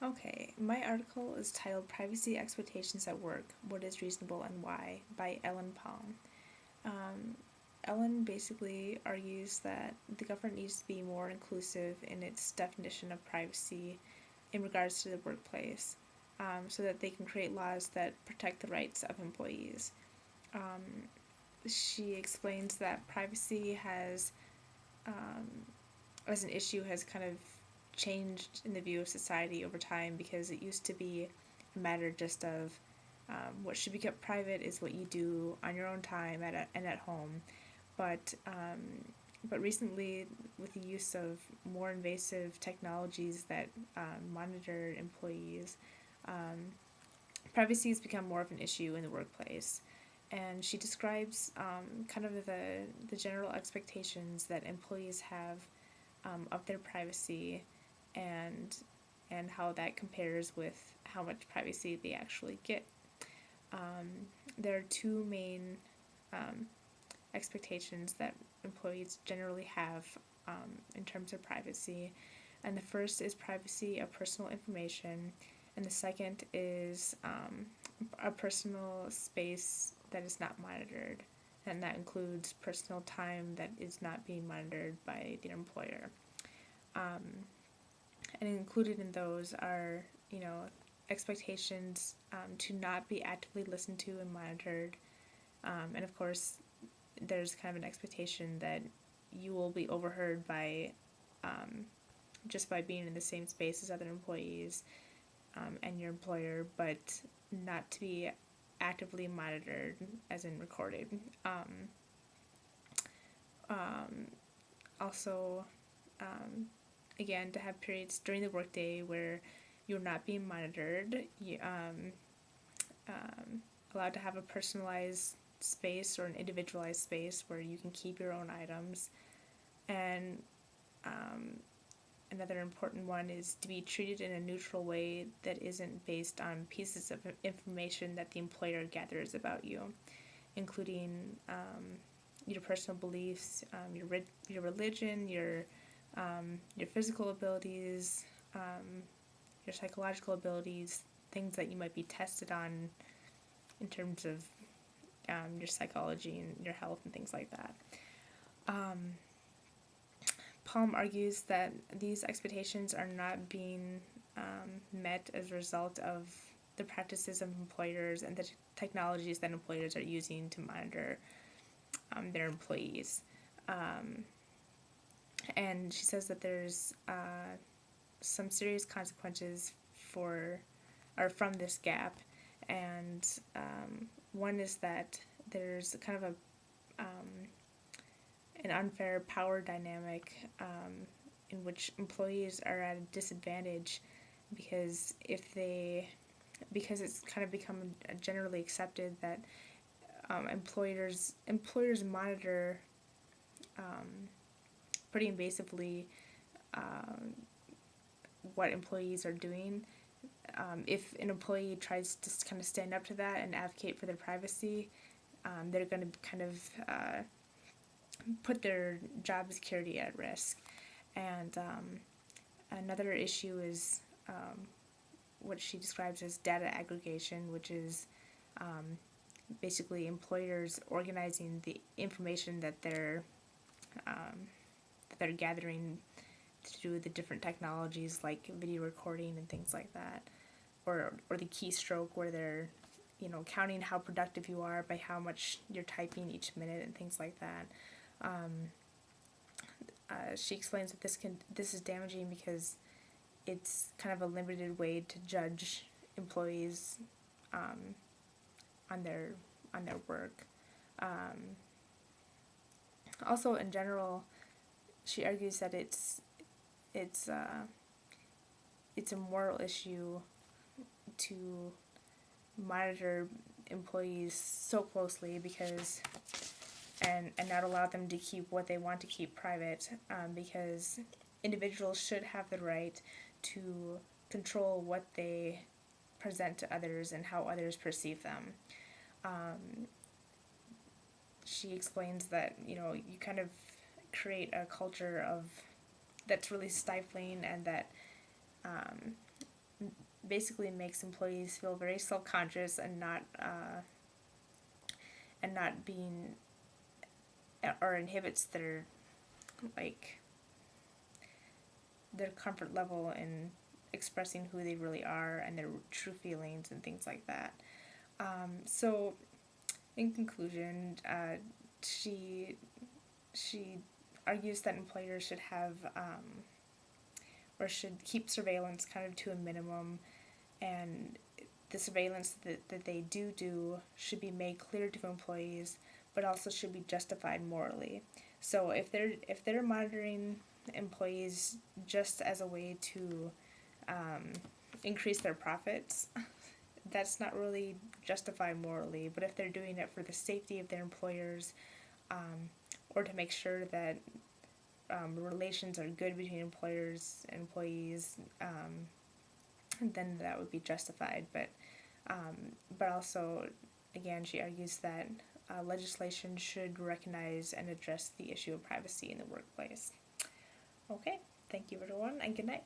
Okay, my article is titled Privacy Expectations at Work, What is Reasonable and Why by Ellen Palm. Um, Ellen basically argues that the government needs to be more inclusive in its definition of privacy in regards to the workplace, so that they can create laws that protect the rights of employees. Um, she explains that privacy as an issue, has kind of changed in the view of society over time because it used to be a matter just of what should be kept private is what you do on your own time and at home. But but recently, with the use of more invasive technologies that monitor employees, um, privacy has become more of an issue in the workplace. And she describes kind of the general expectations that employees have of their privacy, and how that compares with how much privacy they actually get. There are two main um, expectations that employees generally have in terms of privacy, and the first is privacy of personal information, and the second is a personal space that is not monitored, and that includes personal time that is not being monitored by the employer. Um, and included in those are, expectations to not be actively listened to and monitored. And of course, there's kind of an expectation that you will be overheard by just by being in the same space as other employees and your employer, but not to be actively monitored, as in recorded. Um, Also, um, again, to have periods during the workday where you're not being monitored, allowed to have a personalized space or an individualized space where you can keep your own items. And another important one is to be treated in a neutral way that isn't based on pieces of information that the employer gathers about you, including your personal beliefs, your religion, your physical abilities, your psychological abilities, things that you might be tested on in terms of your psychology and your health and things like that. Um, Palm argues that these expectations are not being met as a result of the practices of employers and the technologies that employers are using to monitor their employees. Um, and she says that there's some serious consequences for or from this gap, and one is that there's kind of an unfair power dynamic in which employees are at a disadvantage because because it's kind of become generally accepted that employers monitor pretty invasively what employees are doing. If an employee tries to kind of stand up to that and advocate for their privacy, they're going to kind of put their job security at risk. And another issue is what she describes as data aggregation, which is basically employers organizing the information that they're gathering through the different technologies like video recording and things like that, or the keystroke where they're counting how productive you are by how much you're typing each minute and things like that. She explains that this is damaging because it's kind of a limited way to judge employees on their work. Also, in general, she argues that it's a moral issue to monitor employees so closely because and not allow them to keep what they want to keep private, because individuals should have the right to control what they present to others and how others perceive them. She explains that you kind of create a culture of that's really stifling, and that basically makes employees feel very self-conscious and not being, or inhibits their, like, their comfort level in expressing who they really are and their true feelings and things like that. So in conclusion, she she argues that employers should have, or should keep surveillance kind of to a minimum, and the surveillance that they do should be made clear to employees, but also should be justified morally. So if they're monitoring employees just as a way to increase their profits, that's not really justified morally. But if they're doing it for the safety of their employers, or to make sure that relations are good between employers and employees, then that would be justified. But also, again, she argues that legislation should recognize and address the issue of privacy in the workplace. Okay, thank you everyone, and good night.